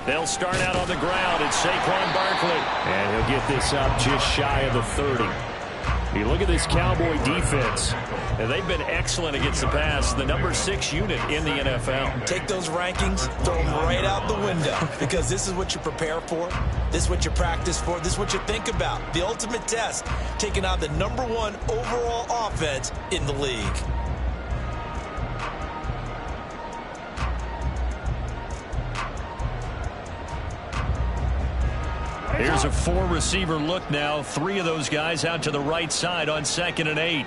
They'll start out on the ground. It's Saquon Barkley. And he'll get this up just shy of the 30. You look at this Cowboy defense, and they've been excellent against the pass. The number 6 unit in the NFL. Take those rankings, throw them right out the window, because this is what you prepare for. This is what you practice for. This is what you think about. The ultimate test, taking on the number 1 overall offense in the league. Here's a 4-receiver look now. 3 of those guys out to the right side on 2nd and 8.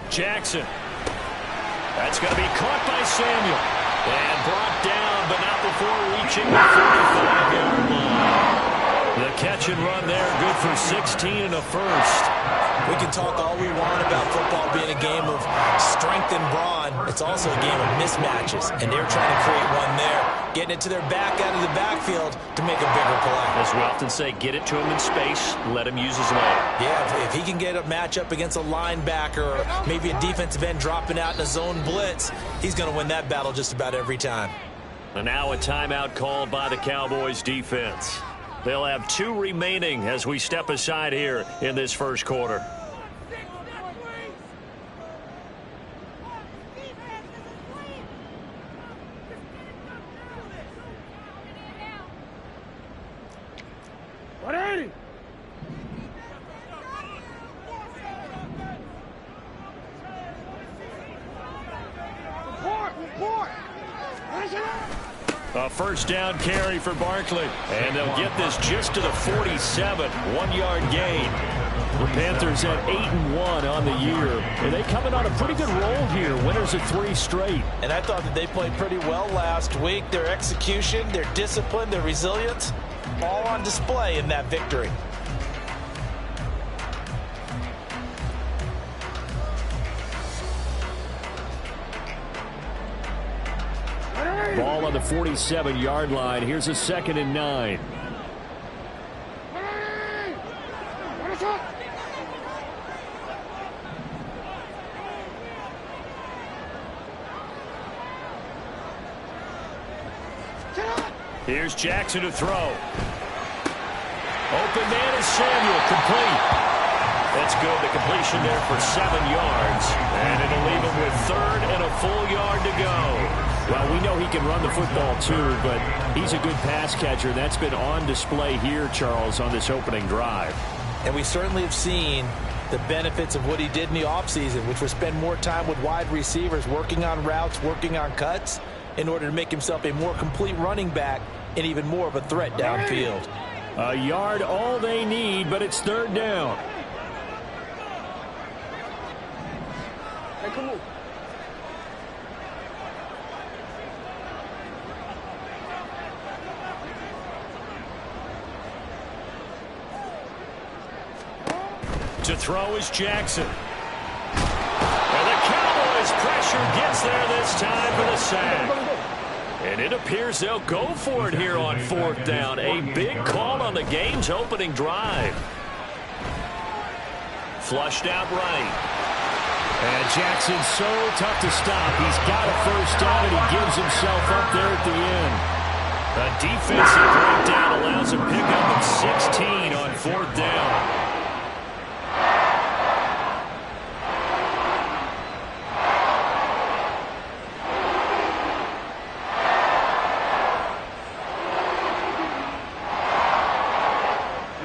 Jackson. That's going to be caught by Samuel. And brought down, but not before reaching the 45-yard line. The catch and run there, good for 16 and a first. We can talk all we want about football being a game of strength and brawn. It's also a game of mismatches, and they're trying to create one there. Getting it to their back out of the backfield to make a bigger play. As we often say, get it to him in space, let him use his leg. Yeah, if he can get a matchup against a linebacker or maybe a defensive end dropping out in a zone blitz, he's going to win that battle just about every time. And now a timeout called by the Cowboys defense. They'll have 2 remaining as we step aside here in this first quarter. A first down carry for Barkley. And they'll get this just to the 47. 1-yard gain. The Panthers at 8-1 on the year. And they coming on a pretty good roll here. Winners of 3 straight. And I thought that they played pretty well last week. Their execution, their discipline, their resilience, all on display in that victory. Ball on the 47-yard line. Here's a 2nd and 9. Here's Jackson to throw. Open man is Samuel, complete. That's good. The completion there for 7 yards. And it'll leave him with 3rd and a full yard to go. Well, we know he can run the football too, but he's a good pass catcher. That's been on display here, Charles, on this opening drive. And we certainly have seen the benefits of what he did in the offseason, which was spend more time with wide receivers, working on routes, working on cuts, in order to make himself a more complete running back and even more of a threat downfield. A yard all they need, but it's 3rd down. Hey, come on. To throw is Jackson. And the Cowboys pressure gets there this time for the sack. And it appears they'll go for it here on 4th down. A big call on the game's opening drive. Flushed out right. And Jackson's so tough to stop. He's got a first down, and he gives himself up there at the end. A defensive breakdown allows a pickup of 16 on 4th down.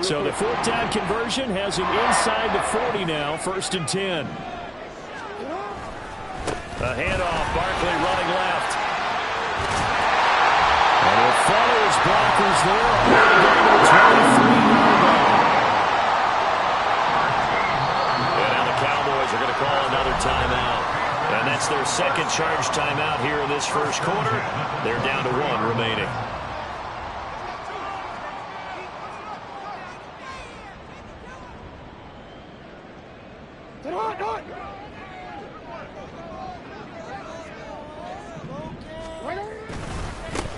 So the 4th down conversion has him inside the 40 now, 1st and 10. A handoff, Barkley running left. And he'll follow his blockers there all the way down to the 23-yard line. And now the Cowboys are going to call another timeout. And that's their 2nd charge timeout here in this first quarter. They're down to 1 remaining.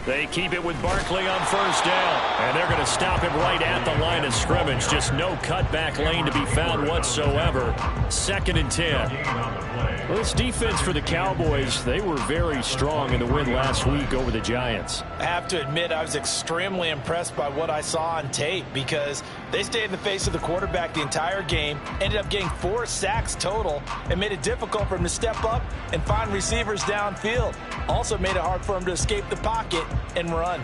They keep it with Barkley on first down. And they're going to stop him right at the line of scrimmage. Just no cutback lane to be found whatsoever. 2nd and 10. Well, this defense for the Cowboys, they were very strong in the win last week over the Giants. I have to admit, I was extremely impressed by what I saw on tape because they stayed in the face of the quarterback the entire game, ended up getting 4 sacks total, and made it difficult for him to step up and find receivers downfield. Also made it hard for him to escape the pocket and run.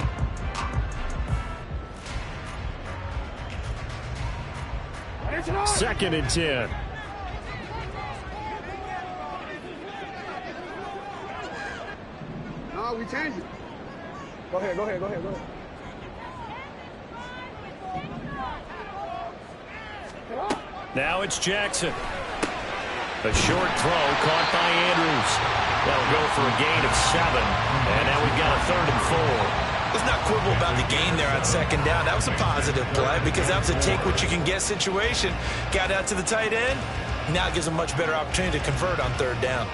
Second and 10. No, we changed it. Go ahead. Now it's Jackson. A short throw caught by Andrews. That'll go for a gain of 7. And now we've got a 3rd and 4. Let's not quibble about the gain there on 2nd down. That was a positive play because that was a take-what-you-can-get situation. Got out to the tight end. Now it gives a much better opportunity to convert on 3rd down.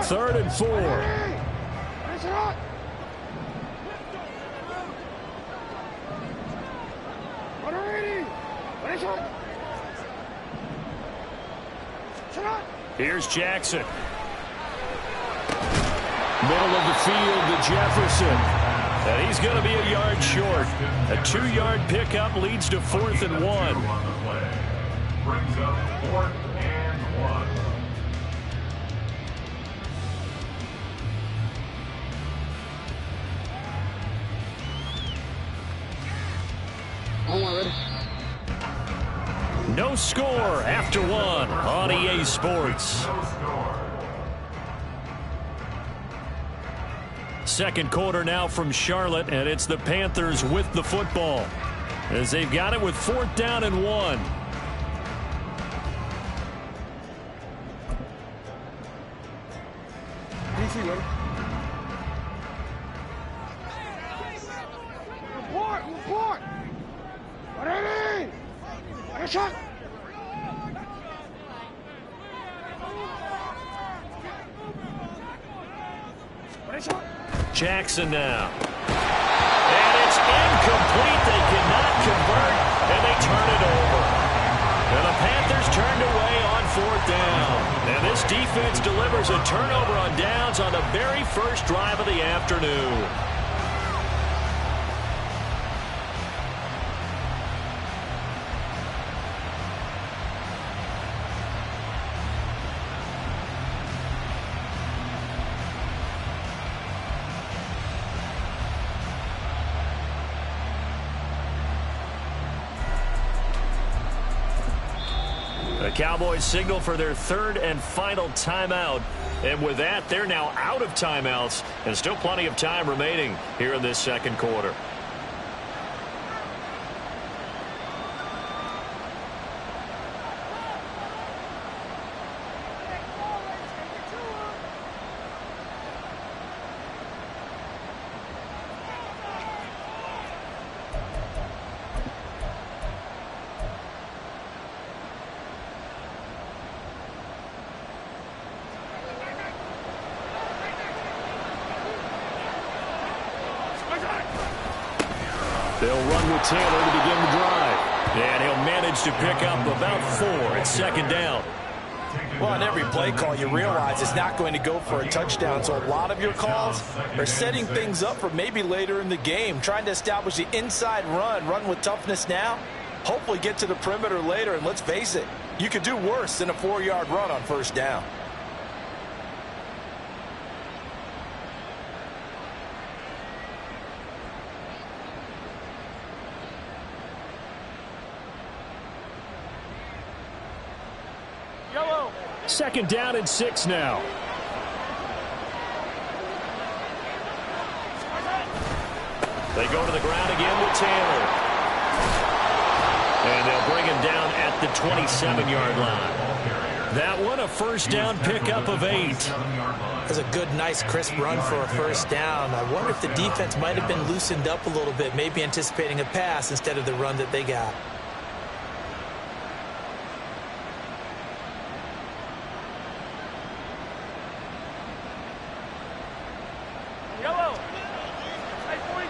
Third and 4. Here's Jackson. Middle of the field to Jefferson. And he's going to be a yard short. A 2-yard pickup leads to 4th and 1. Brings up 4th and 1. No score after 1 on EA Sports. Second quarter now from Charlotte, and it's the Panthers with the football as they've got it with 4th down and 1. Report! Ready! Shot! Jackson now. And it's incomplete. They cannot convert, and they turn it over. And the Panthers turned away on 4th down. And this defense delivers a turnover on downs on the very first drive of the afternoon. The Cowboys signal for their 3rd and final timeout. And with that, they're now out of timeouts and still plenty of time remaining here in this second quarter. They'll run with Taylor to begin the drive. And he'll manage to pick up about 4 at 2nd down. Well, on every play call, you realize it's not going to go for a touchdown. So a lot of your calls are setting things up for maybe later in the game, trying to establish the inside run with toughness now, hopefully get to the perimeter later. And let's face it, you could do worse than a 4-yard run on 1st down. Second down and 6 now. They go to the ground again with Taylor. And they'll bring him down at the 27-yard line. That one a 1st down pickup of 8. That's a good, nice, crisp run for a first down. I wonder if the defense might have been loosened up a little bit, maybe anticipating a pass instead of the run that they got. Yellow. Hey, 43.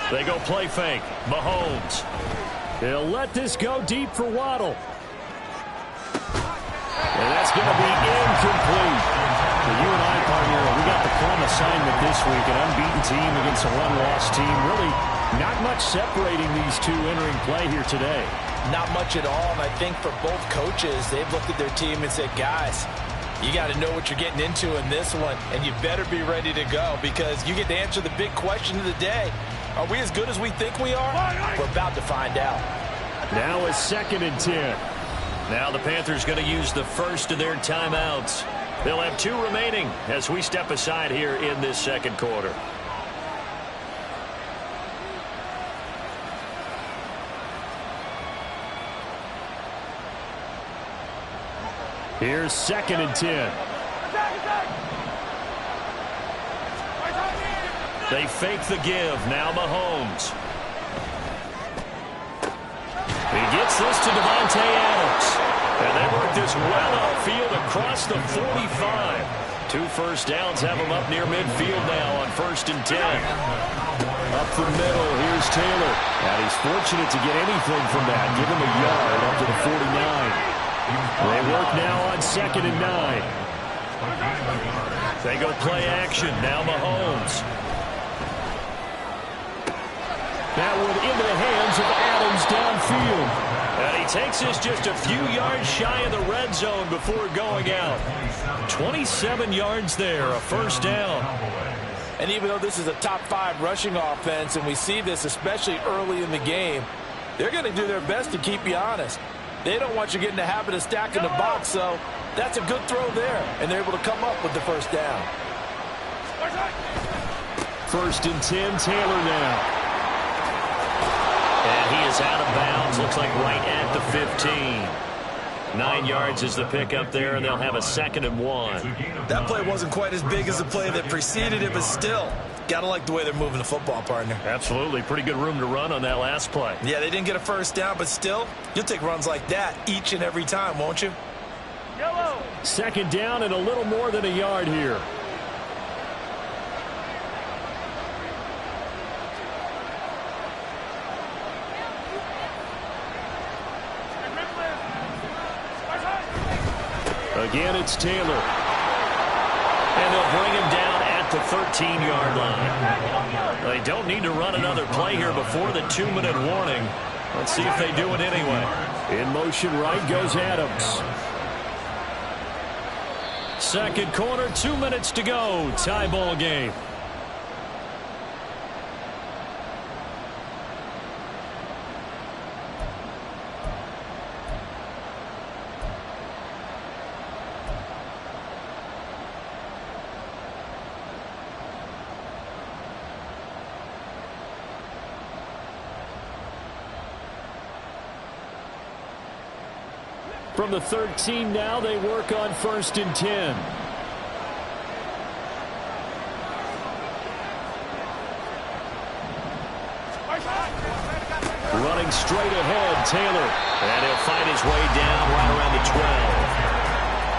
15. They go play fake. Mahomes. He'll let this go deep for Waddle. And that's going to be incomplete. For you and I, partner, we got the plum assignment this week. An unbeaten team against a one-loss team. Really not much separating these two entering play here today. Not much at all, and I think for both coaches, they've looked at their team and said, guys, you got to know what you're getting into in this one, and you better be ready to go because you get to answer the big question of the day. Are we as good as we think we are? We're about to find out. Now it's 2nd and 10. Now the Panthers going to use the first of their timeouts. They'll have 2 remaining as we step aside here in this second quarter. Here's 2nd and 10. They fake the give. Now Mahomes. He gets this to Devontae Adams. And they work this well outfield across the 45. 2 first downs have him up near midfield now on 1st and 10. Up the middle, here's Taylor. And he's fortunate to get anything from that. Give him a yard up to the 49. They work now on 2nd and 9. They go play action. Now Mahomes. That one into the hands of Adams downfield. And he takes this just a few yards shy of the red zone before going out. 27 yards there, a first down. And even though this is a top 5 rushing offense, and we see this especially early in the game, they're going to do their best to keep you honest. They don't want you getting the habit of stacking the box, so that's a good throw there. And they're able to come up with the first down. 1st and 10, Taylor now. And he is out of bounds. Looks like right at the 15. 9 yards is the pickup there, and they'll have a 2nd and 1. That play wasn't quite as big as the play that preceded it, but still, gotta like the way they're moving the football, partner. Absolutely. Pretty good room to run on that last play. Yeah, they didn't get a first down, but still, you'll take runs like that each and every time, won't you? Yellow. 2nd down and a little more than a yard here. Again, it's Taylor. And they'll bring him down at the 13-yard line. They don't need to run another play here before the 2-minute warning. Let's see if they do it anyway. In motion right goes Adams. Second quarter, 2 minutes to go. Tie ball game. From the 13 now, they work on 1st and 10. Running straight ahead, Taylor. And he'll fight his way down right around the 12.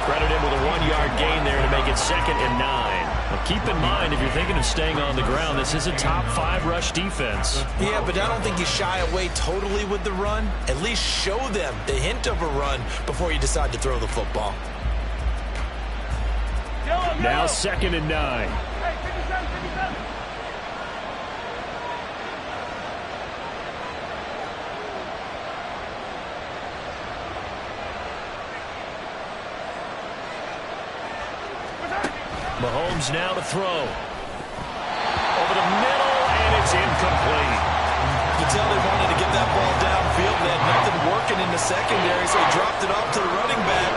Credit him with a 1-yard gain there to make it 2nd and 9. Now keep in mind, if you're thinking of staying on the ground, this is a top 5 rush defense. Yeah, but I don't think you shy away totally with the run. At least show them the hint of a run before you decide to throw the football. Now 2nd and 9. Hey, 57, 57. Mahomes now to throw. Over the middle, and it's incomplete. You can tell they wanted to get that ball downfield. They had nothing working in the secondary, so he dropped it off to the running back.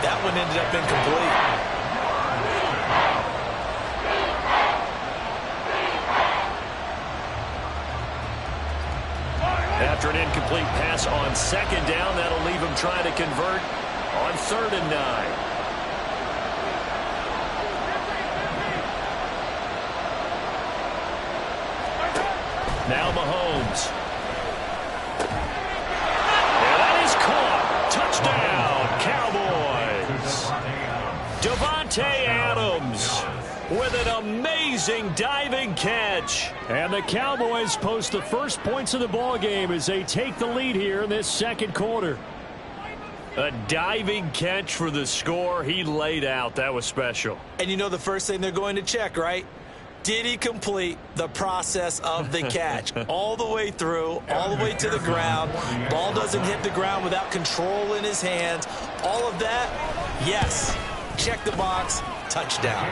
That one ended up incomplete. After an incomplete incomplete pass on second down. That'll leave him trying to convert on 3rd and 9. Now Mahomes. And that is caught. Touchdown, Cowboys. Devontae Adams with an amazing diving catch. And the Cowboys post the first points of the ball game as they take the lead here in this second quarter. A diving catch for the score. He laid out. That was special. And you know the first thing they're going to check, right? Did he complete the process of the catch? All the way through, all the way to the ground. Ball doesn't hit the ground without control in his hands. All of that, yes. Check the box. Touchdown.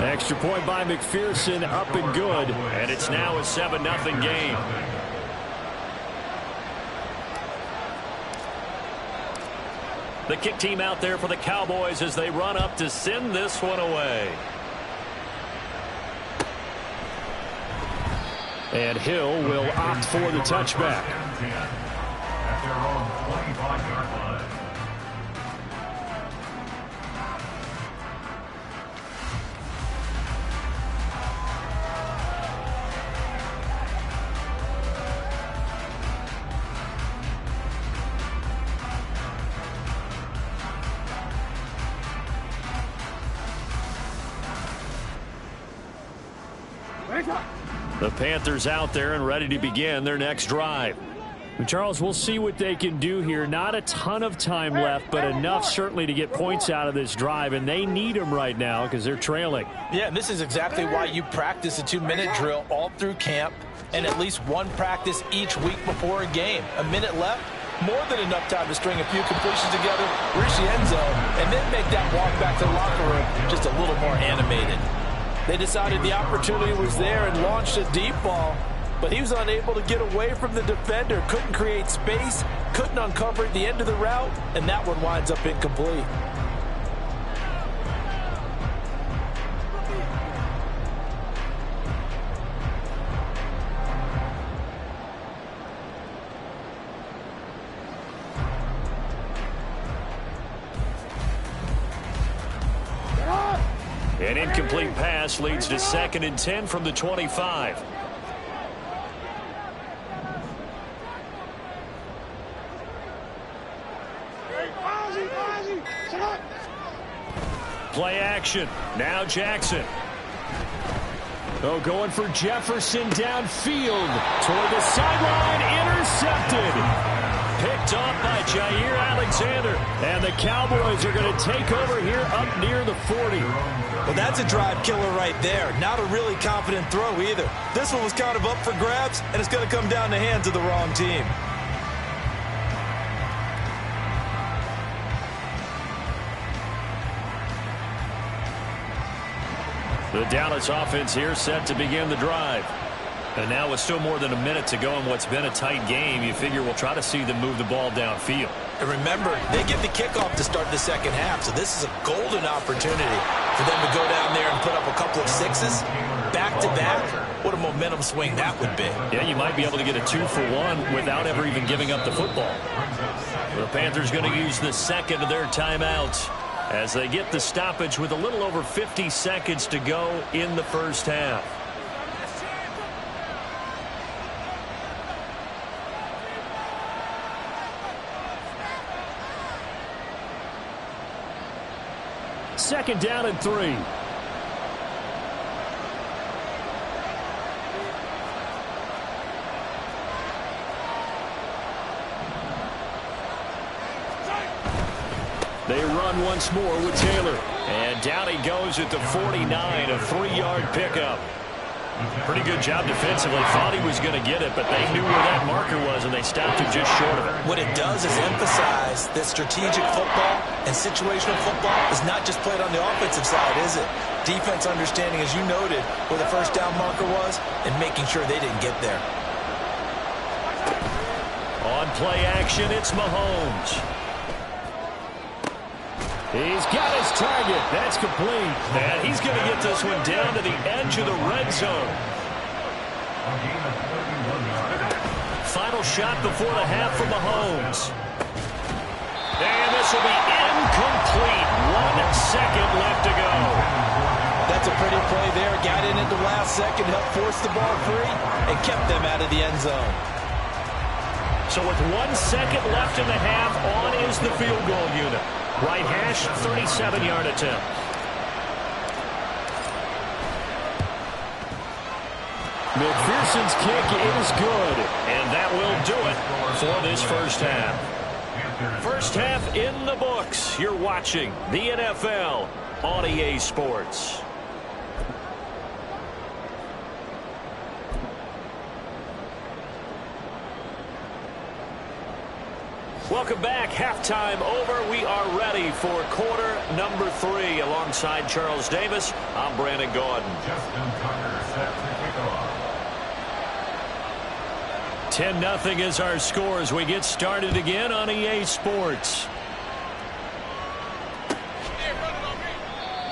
Extra point by McPherson, up and good. And it's now a 7-0 game. The kick team out there for the Cowboys as they run up to send this one away. And Hill will opt for the touchback. At their own 25-yard line. The Panthers out there and ready to begin their next drive. Charles, we'll see what they can do here. Not a ton of time left, but enough certainly to get points out of this drive, and they need them right now because they're trailing. Yeah, and this is exactly why you practice a 2-minute drill all through camp and at least one practice each week before a game. A minute left, more than enough time to string a few completions together, reach the end zone, and then make that walk back to the locker room just a little more animated. They decided the opportunity was there and launched a deep ball, but he was unable to get away from the defender, couldn't create space, couldn't uncover at the end of the route, and that one winds up incomplete. An incomplete pass leads to 2nd and 10 from the 25. Play action. Now Jackson. Oh, going for Jefferson downfield. Toward the sideline. Intercepted. Picked off by Jair Alexander. And the Cowboys are going to take over here up near the 40. Well, that's a drive killer right there. Not a really confident throw either. This one was kind of up for grabs, and it's going to come down the hands of the wrong team. The Dallas offense here set to begin the drive. And now with still more than a minute to go in what's been a tight game, you figure we'll try to see them move the ball downfield. And remember, they get the kickoff to start the second half, so this is a golden opportunity for them to go down there and put up a couple of sixes back-to-back. What a momentum swing that would be. Yeah, you might be able to get a 2-for-1 without ever even giving up the football. The Panthers going to use the second of their timeouts as they get the stoppage with a little over 50 seconds to go in the first half. Second down and 3. They run once more with Taylor. And down he goes at the 49, a 3-yard pickup. Pretty good job defensively. Thought he was going to get it, but they knew where that marker was, and they stopped him just short of it. What it does is emphasize that strategic football and situational football is not just played on the offensive side, is it? Defense understanding, as you noted, where the first down marker was and making sure they didn't get there. On play action, it's Mahomes. He's got his target. That's complete. And he's going to get this one down to the edge of the red zone. Final final shot before the half from Mahomes. And this will be incomplete. 1 second left to go. That's a pretty play there. Got in at the last second, helped force the ball free, and kept them out of the end zone. So with 1 second left in the half, on is the field goal unit. Right hash, 37-yard attempt. McPherson's kick is good. And that will do it for this first half. First half in the books. You're watching the NFL on EA Sports. Welcome back. Halftime over. We are ready for quarter number 3. Alongside Charles Davis, I'm Brandon Gaudin. Justin Tucker set to kick off. 10-0 is our score as we get started again on EA Sports.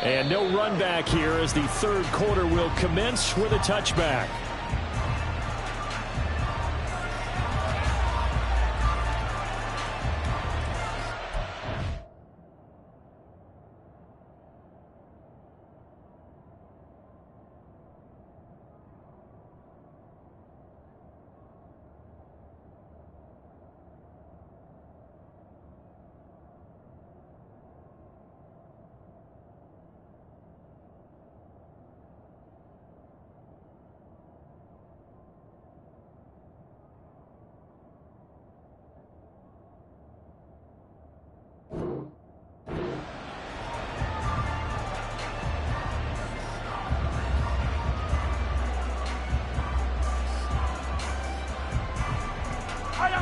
And no run back here as the third quarter will commence with a touchback.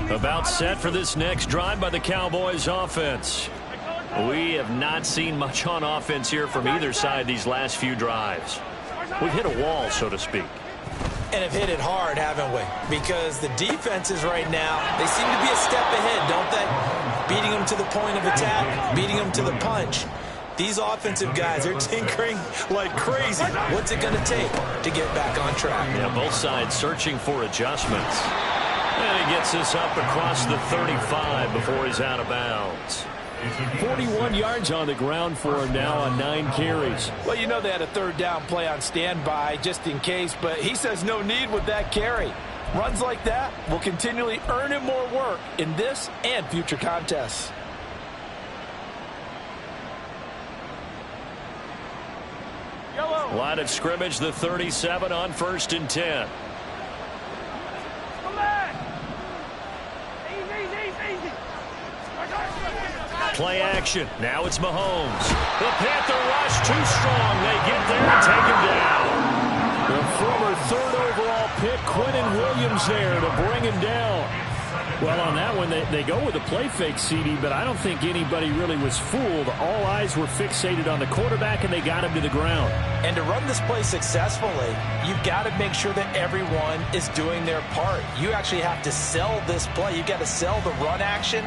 About set for this next drive by the Cowboys offense. We have not seen much on offense here from either side these last few drives. We've hit a wall, so to speak. And have hit it hard, haven't we? Because the defenses right now, they seem to be a step ahead, don't they? Beating them to the point of attack, beating them to the punch. These offensive guys are tinkering like crazy. What's it going to take to get back on track? Yeah, both sides searching for adjustments. And he gets this up across the 35 before he's out of bounds. 41 yards on the ground for him now on 9 carries. Well, you know they had a third down play on standby just in case, but he says no need with that carry. Runs like that will continually earn him more work in this and future contests. Yellow. Line of scrimmage, the 37 on 1st and 10. Come back. Easy. Play action. Now it's Mahomes. The Panther rush too strong. They get there and take him down. The former 3rd overall pick, Quinnen Williams, there to bring him down. Well, on that one, they go with a play fake, CD, but I don't think anybody really was fooled. All eyes were fixated on the quarterback, and they got him to the ground. And to run this play successfully, you've got to make sure that everyone is doing their part. You actually have to sell this play. You've got to sell the run action.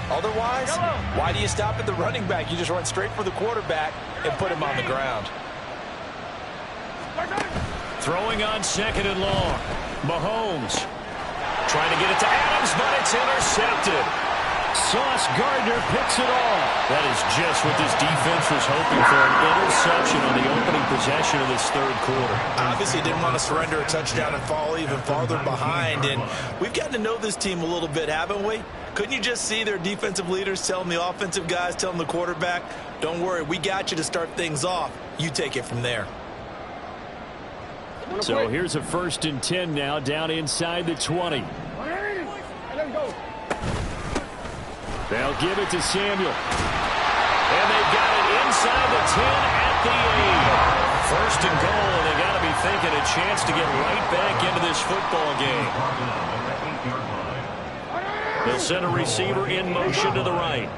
Otherwise, why do you stop at the running back? You just run straight for the quarterback and put him on the ground. Throwing on 2nd and long. Mahomes trying to get it to Adams, but it's intercepted. Sauce Gardner picks it off. That is just what this defense was hoping for, an interception on the opening possession of this third quarter. Obviously didn't want to surrender a touchdown and fall even farther behind, and we've gotten to know this team a little bit, haven't we? Couldn't you just see their defensive leaders telling the offensive guys, telling the quarterback, don't worry, we got you to start things off. You take it from there. So here's a 1st and 10 now, down inside the 20. They'll give it to Samuel. And they've got it inside the 10 at the 8. 1st and goal, and they got to be thinking a chance to get right back into this football game. They'll send a receiver in motion to the right.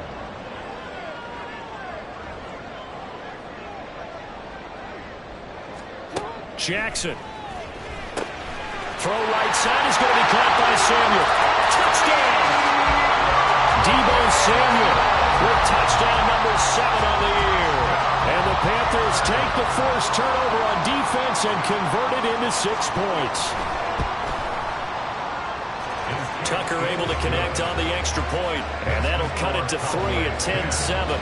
Jackson. Throw right side is going to be caught by Samuel. Touchdown! Deebo Samuel with touchdown number 7 on the year. And the Panthers take the forced turnover on defense and convert it into 6 points. Tucker able to connect on the extra point, and that'll cut it to 3 at 10-7.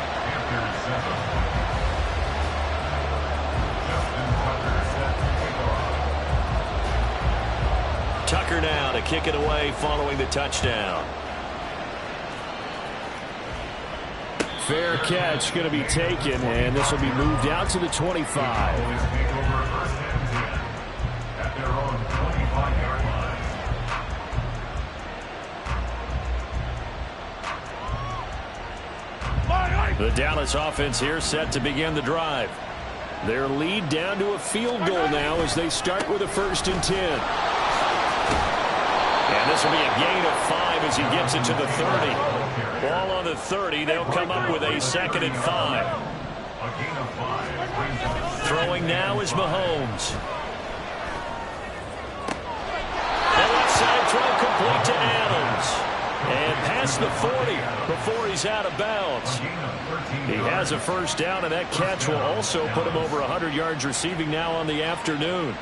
Tucker now to kick it away following the touchdown. Fair catch going to be taken, and this will be moved out to the 25. The Dallas offense here set to begin the drive. Their lead down to a field goal now as they start with a 1st and 10. And this will be a gain of 5 as he gets it to the 30. Ball on the 30. They'll come up with a 2nd and 5. Throwing now is Mahomes. The left side throw complete to Adams. And past the 40 before he's out of bounds. He has a 1st down, and that catch will also put him over 100 yards receiving now on the afternoon.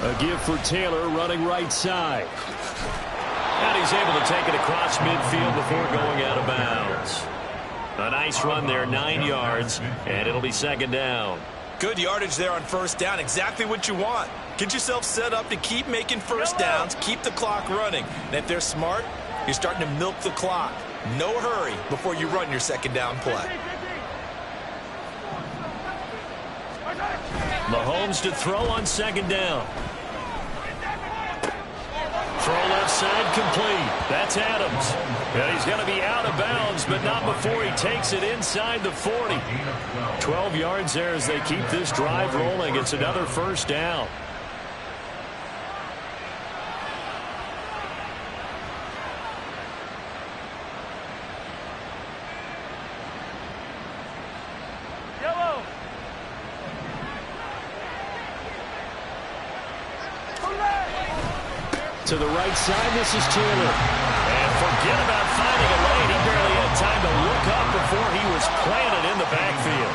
A give for Taylor running right side. And he's able to take it across midfield before going out of bounds. A nice run there, 9 yards, and it'll be 2nd down. Good yardage there on 1st down. Exactly what you want. Get yourself set up to keep making 1st downs, keep the clock running. And if they're smart, you're starting to milk the clock. No hurry before you run your 2nd down play. Mahomes to throw on 2nd down. Throw left side complete. That's Adams. And he's going to be out of bounds, but not before he takes it inside the 40. 12 yards there as they keep this drive rolling. It's another 1st down. To the right side, this is Taylor. And forget about finding a lane. He barely had time to look up before he was planted in the backfield.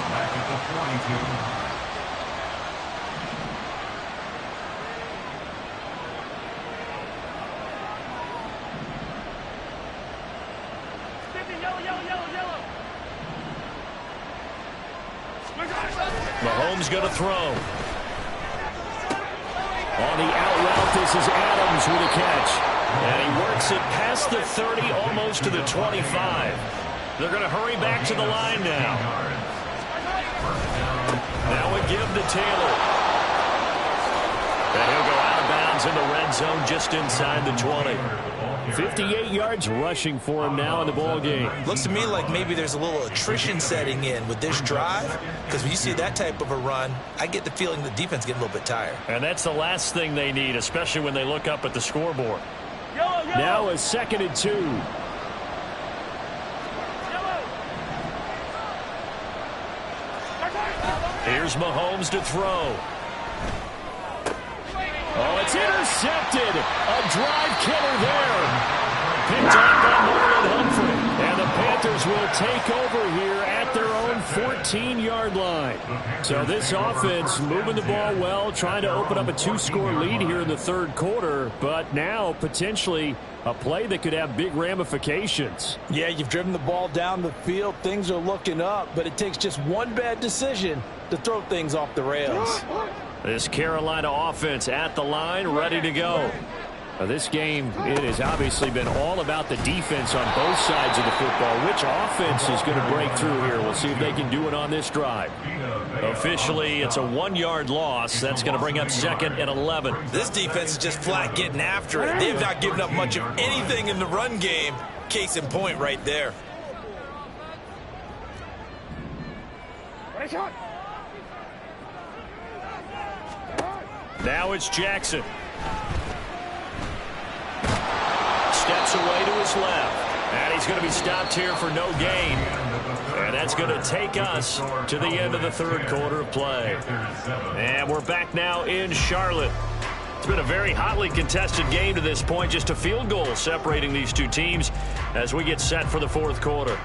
Mahomes going to throw. On the out route, this is Adams with a catch. And he works it past the 30, almost to the 25. They're going to hurry back to the line now. Now we give to Taylor. And he'll go out of bounds in the red zone just inside the 20. 58 yards rushing for him now in the ball game. Looks to me like maybe there's a little attrition setting in with this drive, because when you see that type of a run, I get the feeling the defense getting a little bit tired. And that's the last thing they need, especially when they look up at the scoreboard. Now a 2nd and 2. Here's Mahomes to throw. Oh, it's intercepted. A drive killer there. Picked up by Marlon Humphrey. And the Panthers will take over here at their own 14-yard line. So this offense moving the ball well, trying to open up a 2-score lead here in the 3rd quarter. But now potentially a play that could have big ramifications. Yeah, you've driven the ball down the field. Things are looking up, but it takes just one bad decision to throw things off the rails. This Carolina offense at the line, ready to go. This game, it has obviously been all about the defense on both sides of the football. Which offense is going to break through here? We'll see if they can do it on this drive. Officially, it's a 1-yard loss. That's going to bring up 2nd and 11. This defense is just flat getting after it. They have not given up much of anything in the run game. Case in point right there. Now it's Jackson. Steps away to his left. And he's going to be stopped here for no gain. And that's going to take us to the end of the 3rd quarter of play. And we're back now in Charlotte. It's been a very hotly contested game to this point. Just a field goal separating these two teams as we get set for the fourth quarter.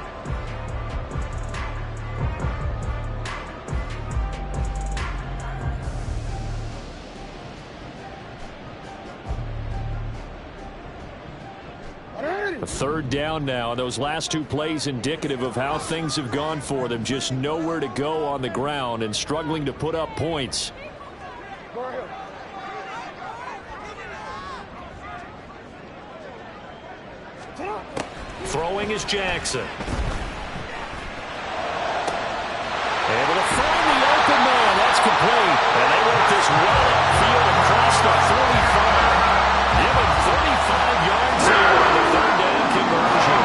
A third down now. Those last two plays indicative of how things have gone for them. Just nowhere to go on the ground and struggling to put up points. Throwing is Jackson. Able to find the open man. That's complete. And they work this well upfield across the 45. Given 35 yards there on the third down conversion.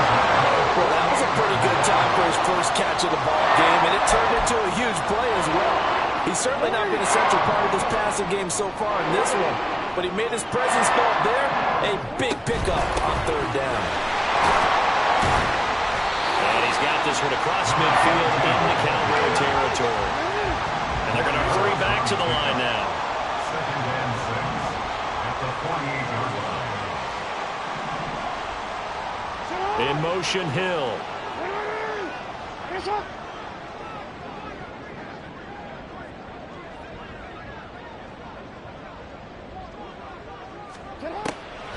Well, that was a pretty good time for his first catch of the ball game, and it turned into a huge play as well. He's certainly not been a central part of this passing game so far in this one, but he made his presence felt there. A big pickup on third down. And he's got this one across midfield into Cowboy territory. And they're going to hurry back to the line now. Second and 6 at the 48-yard line. In motion, Hill.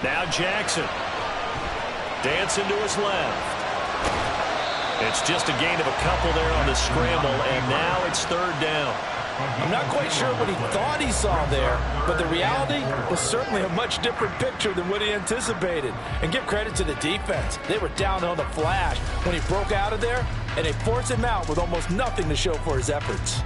Now Jackson. Dancing to his left. It's just a gain of a couple there on the scramble, and now it's third down. I'm not quite sure what he thought he saw there, but the reality was certainly a much different picture than what he anticipated. And give credit to the defense. They were down on the flash when he broke out of there, and they forced him out with almost nothing to show for his efforts.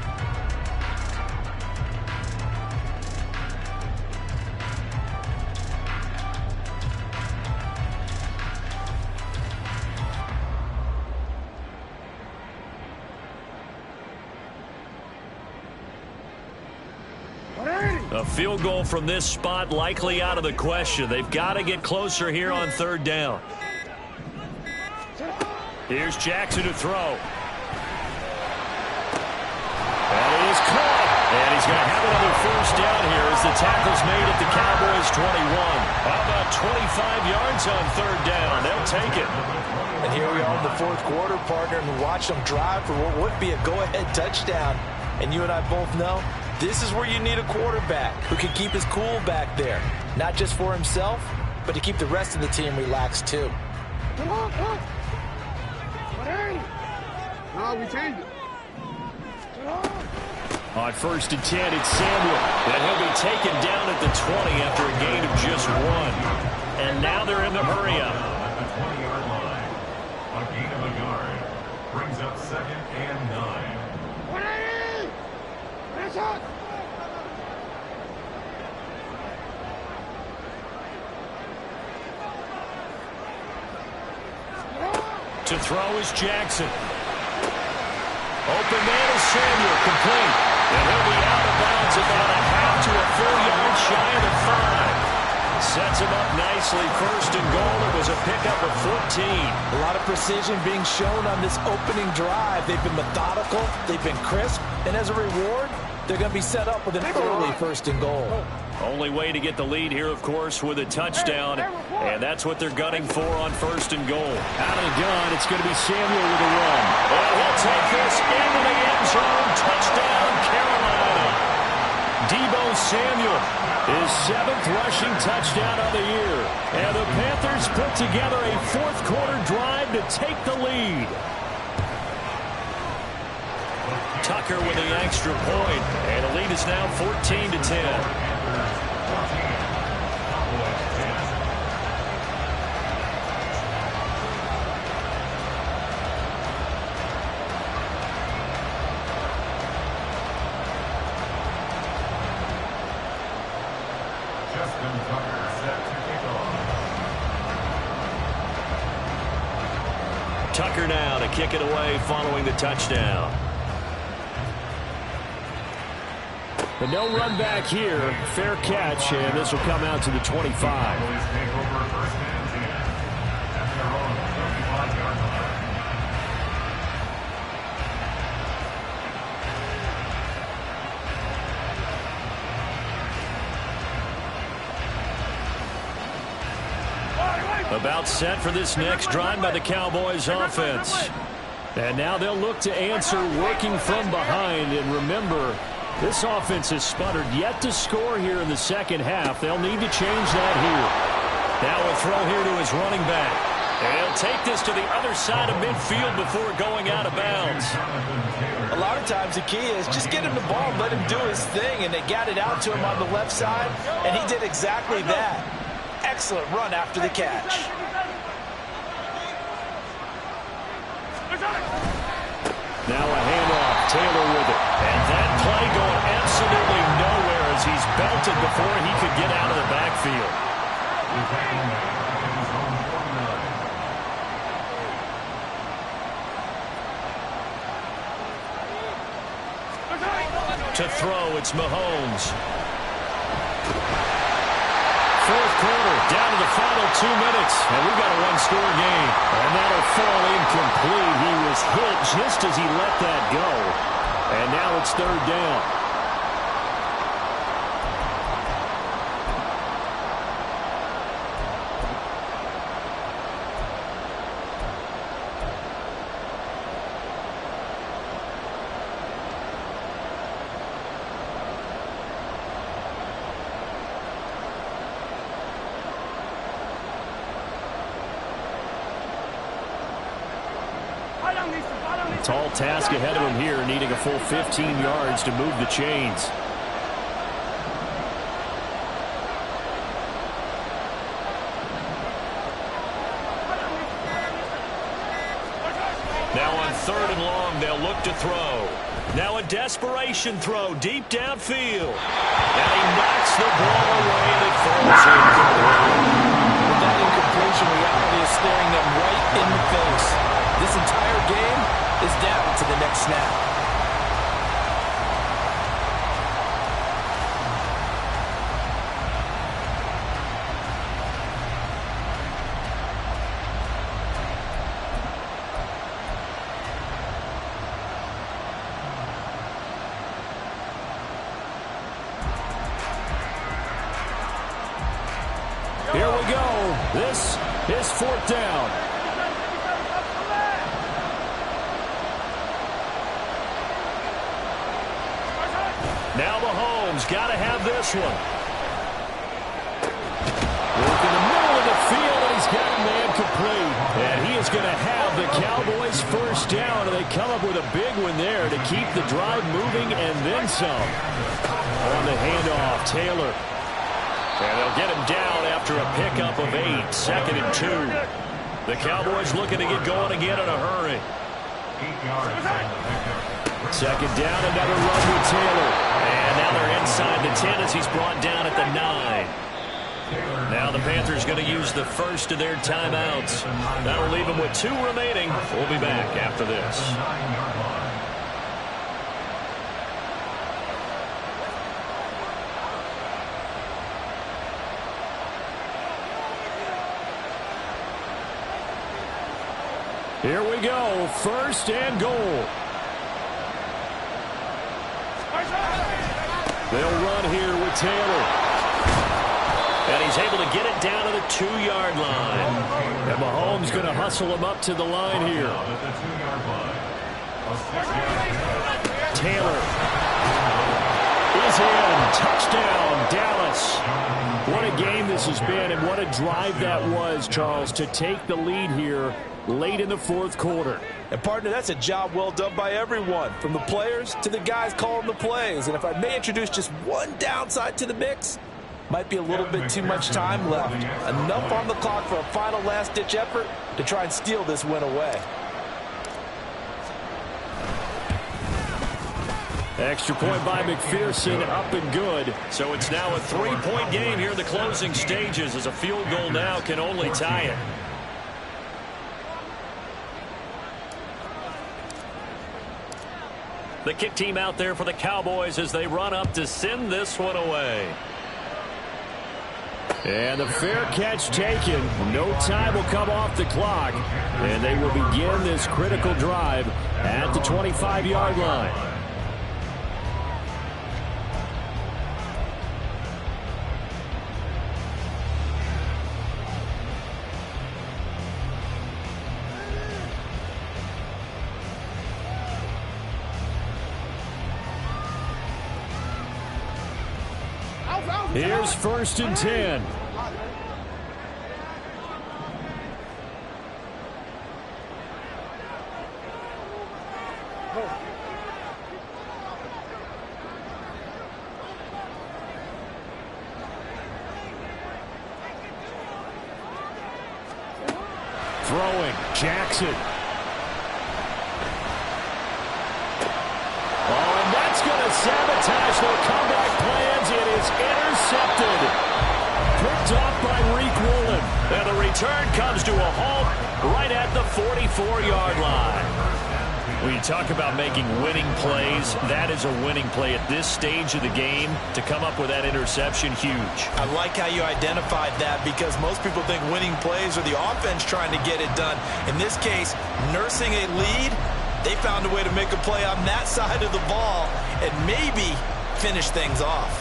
A field goal from this spot likely out of the question. They've got to get closer here on third down. Here's Jackson to throw. And it is caught. And he's going to have another first down here as the tackle's made at the Cowboys' 21. How about 25 yards on third down? They'll take it. And here we are in the fourth quarter, partner, and we watched them drive for what would be a go-ahead touchdown. And you and I both know this is where you need a quarterback who can keep his cool back there. Not just for himself, but to keep the rest of the team relaxed too. Come on, come on. No, we changed it. On first and 10, it's Samuel. And he'll be taken down at the 20 after a gain of just one. And now they're in the hurry up. At the 20-yard line. A gain of a yard. Brings up second and 9. 180! Finish up! To throw is Jackson. Open man is Samuel, complete. And he'll be out of bounds about a half to a full yard shy of the 5. Sets him up nicely. First and goal. It was a pickup of 14. A lot of precision being shown on this opening drive. They've been methodical. They've been crisp. And as a reward, they're going to be set up with an early first and goal. Only way to get the lead here, of course, with a touchdown. And that's what they're gunning for on first and goal. Out of the gun, it's going to be Samuel with a run. And he'll take this into the end zone. Touchdown, Carolina. Deebo Samuel, his 7th rushing touchdown of the year. And the Panthers put together a fourth quarter drive to take the lead. Tucker with the extra point, and the lead is now 14-10. Tucker now to kick it away following the touchdown. But no run back here. Fair catch, and this will come out to the 25. About set for this next drive by the Cowboys offense. And now they'll look to answer working from behind. And remember, this offense has sputtered yet to score here in the second half. They'll need to change that here. Now a throw here to his running back. And he'll take this to the other side of midfield before going out of bounds. A lot of times the key is just get him the ball and let him do his thing. And they got it out to him on the left side, and he did exactly that. Excellent run after the catch. Now a handoff. Taylor with it. And that play going absolutely nowhere as he's belted before he could get out of the backfield. To throw, it's Mahomes. Fourth quarter, down to the final 2 minutes, and we've got a one-score game. And that'll fall incomplete. He was hit just as he let that go. And now it's third down. Tall task ahead of him here, needing a full 15 yards to move the chains. Now on third and long, they'll look to throw. Now a desperation throw deep downfield. And he knocks the ball away and it falls incomplete. But that incompletion reality is staring them right in the face. This entire game is down to the next snap. Here we go. This is fourth down. Now Mahomes got to have this one. Look in the middle of the field, and he's got a man complete. And he is going to have the Cowboys first down, and they come up with a big one there to keep the drive moving and then some. On the handoff, Taylor. And they'll get him down after a pickup of 8, 2nd and 2. The Cowboys looking to get going again in a hurry. 8 yards. Second down, another run with Taylor. And now they're inside the 10 as he's brought down at the 9. Now the Panthers going to use the first of their timeouts. That'll leave them with 2 remaining. We'll be back after this. Here we go, first and goal. They'll run here with Taylor. And he's able to get it down to the 2-yard line. And Mahomes going to hustle him up to the line here. Taylor is in. Touchdown, Dallas. What a game this has been, and what a drive that was, Charles, to take the lead here late in the fourth quarter. And, partner, that's a job well done by everyone, from the players to the guys calling the plays. And if I may introduce just one downside to the mix, might be a little bit too much time left. Enough on the clock for a final last-ditch effort to try and steal this win away. Extra point by McPherson, up and good. So it's now a 3-point game here in the closing stages, as a field goal now can only tie it. The kick team out there for the Cowboys as they run up to send this one away. And the fair catch taken. No time will come off the clock. And they will begin this critical drive at the 25-yard line. Here's 1st and 10. Throwing, Jackson. Oh, and that's going to sabotage their comeback plans. It is intercepted. Picked off by Reek Woolen. And the return comes to a halt right at the 44-yard line. When you talk about making winning plays, that is a winning play at this stage of the game. To come up with that interception, huge. I like how you identified that, because most people think winning plays are the offense trying to get it done. In this case, nursing a lead, they found a way to make a play on that side of the ball and maybe finish things off.